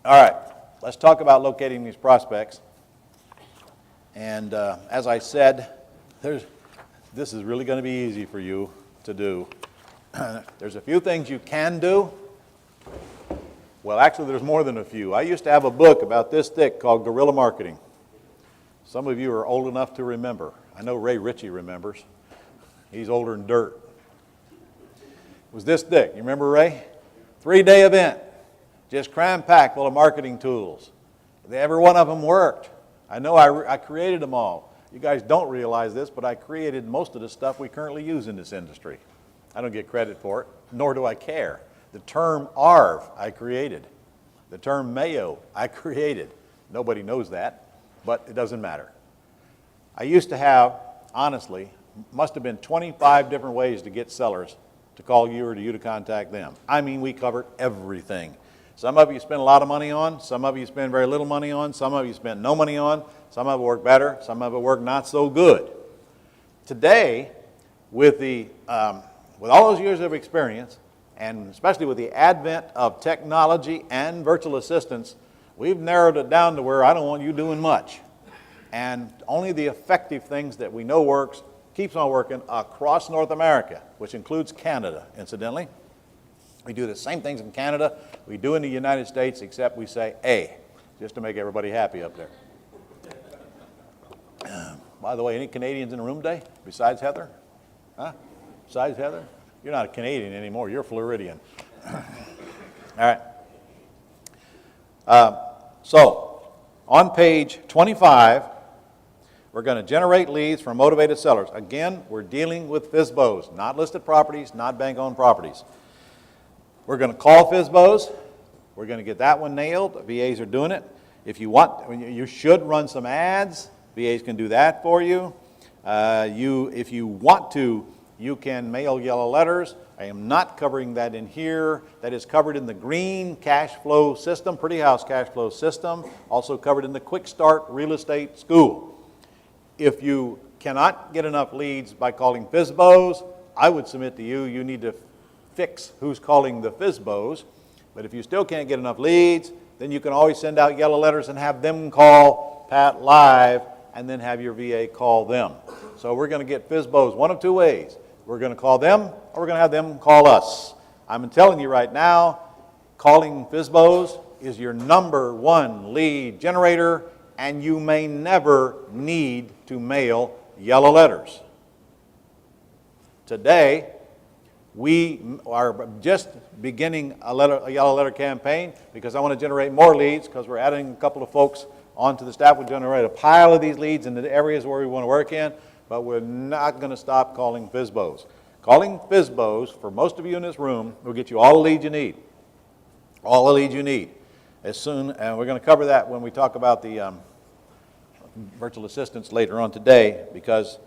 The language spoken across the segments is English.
All right, let's talk about locating these prospects. And as I said, this is really going to be easy for you to do. There's a few things you can do. Well, actually, there's more than a few. I used to have a book about this thick called Guerrilla Marketing. Some of you are old enough to remember. I know Ray Ritchie remembers. He's older than dirt. It was this thick. You remember, Ray? 3-day event. Just cram-packed full of marketing tools. Every one of them worked. I know I created them all. You guys don't realize this, but I created most of the stuff we currently use in this industry. I don't get credit for it, nor do I care. The term ARV, I created. The term Mayo, I created. Nobody knows that, but it doesn't matter. I used to have, honestly, must have been 25 different ways to get sellers to call you or to you to contact them. I mean, we covered everything. Some of you spend a lot of money on, some of you spend very little money on, some of you spend no money on, some of it work better, some of it work not so good. Today, with all those years of experience, and especially with the advent of technology and virtual assistants, we've narrowed it down to where I don't want you doing much. And only the effective things that we know works keeps on working across North America, which includes Canada, incidentally. We do the same things in Canada we do in the United States, except we say A, just to make everybody happy up there. By the way, any Canadians in the room today besides Heather? Huh? Besides Heather? You're not a Canadian anymore, you're Floridian. All right. So, on page 25, we're going to generate leads from motivated sellers. Again, we're dealing with FSBOs, not listed properties, not bank-owned properties. We're going to call FSBOs. We're going to get that one nailed. VAs are doing it. If you want, you should run some ads. VAs can do that for you. If you want to, you can mail yellow letters. I am not covering that in here. That is covered in the green cash flow system, Pretty House cash flow system, also covered in the Quick Start Real Estate School. If you cannot get enough leads by calling FSBOs, I would submit to you, you need to fix who's calling the FSBOs. But if you still can't get enough leads, then you can always send out yellow letters and have them call Pat live and then have your VA call them. So we're going to get FSBOs one of two ways. We're going to call them or we're going to have them call us. I'm telling you right now, calling FSBOs is your number one lead generator, and you may never need to mail yellow letters. Today, we are just beginning a yellow letter campaign because I want to generate more leads because we're adding a couple of folks onto the staff. We'll generate a pile of these leads in the areas where we want to work in, but we're not going to stop calling FSBOs. Calling FSBOs, for most of you in this room, will get you all the leads you need. All the leads you need. And we're going to cover that when we talk about the virtual assistants later on today, because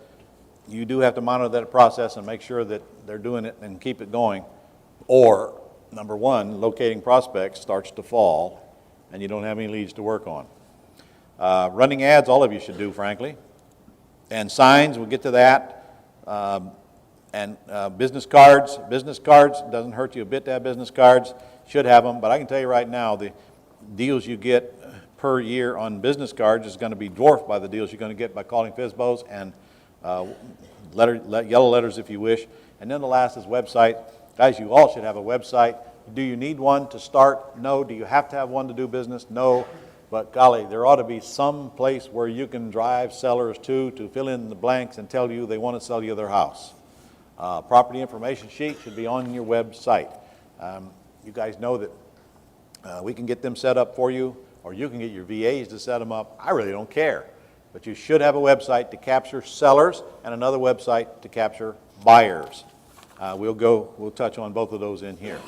you do have to monitor that process and make sure that they're doing it and keep it going. Or, number one, locating prospects starts to fall and you don't have any leads to work on. Running ads, all of you should do, frankly. And signs, we'll get to that. And business cards. Business cards, doesn't hurt you a bit to have business cards. Should have them, but I can tell you right now, the deals you get per year on business cards is going to be dwarfed by the deals you're going to get by calling FSBOs and yellow letters if you wish. And then the last is website. Guys, you all should have a website. Do you need one to start? No. Do you have to have one to do business? No. But golly, there ought to be some place where you can drive sellers to fill in the blanks and tell you they want to sell you their house. Property information sheet should be on your website. You guys know that we can get them set up for you, or you can get your VAs to set them up. I really don't care. But you should have a website to capture sellers and another website to capture buyers. We'll touch on both of those in here.